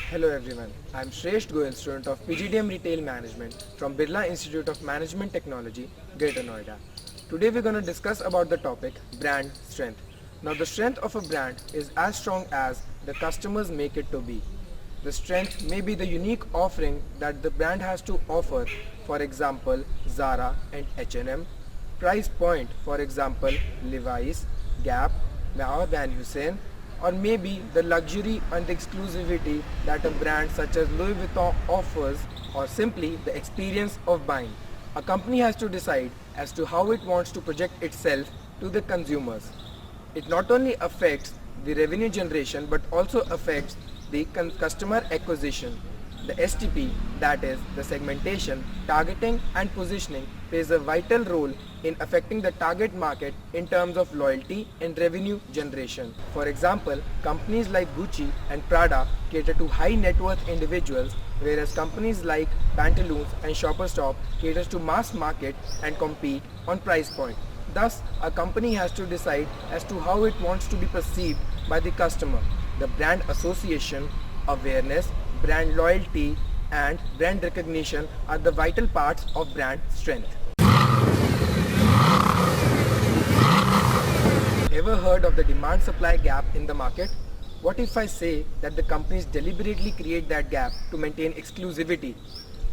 Hello everyone, I am Shresth Goyal, student of PGDM Retail Management from Birla Institute of Management Technology, Greater Noida. Today we are going to discuss about the topic brand strength. Now the strength of a brand is as strong as the customers make it to be. The strength may be the unique offering that the brand has to offer, for example Zara and H&M. Price point, for example Levi's, Gap, or Van Heusen, or maybe the luxury and the exclusivity that a brand such as Louis Vuitton offers, or simply the experience of buying. A company has to decide as to how it wants to project itself to the consumers. It not only affects the revenue generation but also affects the customer acquisition. The STP, that is the segmentation, targeting and positioning, plays a vital role in affecting the target market in terms of loyalty and revenue generation. For example, companies like Gucci and Prada cater to high net worth individuals, whereas companies like Pantaloons and Shoppers Stop caters to mass market and compete on price point. Thus, a company has to decide as to how it wants to be perceived by the customer. The brand association, awareness, brand loyalty and brand recognition are the vital parts of brand strength. Ever heard of the demand-supply gap in the market? What if I say that the companies deliberately create that gap to maintain exclusivity?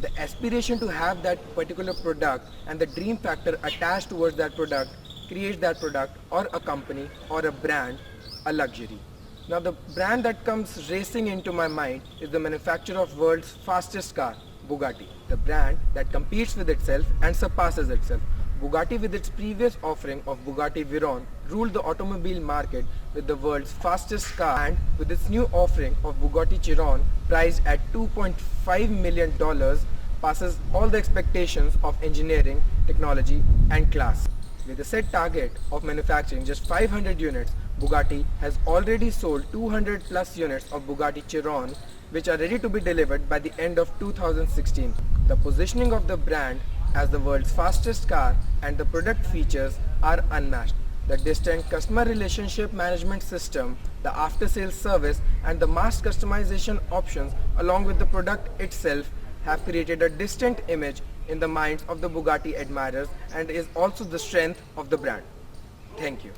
The aspiration to have that particular product and the dream factor attached towards that product creates that product or a company or a brand a luxury. Now the brand that comes racing into my mind is the manufacturer of world's fastest car, Bugatti. The brand that competes with itself and surpasses itself. Bugatti, with its previous offering of Bugatti Veyron, ruled the automobile market with the world's fastest car, and with its new offering of Bugatti Chiron priced at $2.5 million passes all the expectations of engineering, technology and class. With a set target of manufacturing just 500 units, Bugatti has already sold 200 plus units of Bugatti Chiron, which are ready to be delivered by the end of 2016. The positioning of the brand as the world's fastest car and the product features are unmatched. The distant customer relationship management system, the after-sales service and the mass customization options along with the product itself have created a distinct image in the minds of the Bugatti admirers and is also the strength of the brand. Thank you.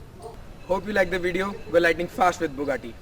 Hope you like the video. Go lightning fast with Bugatti.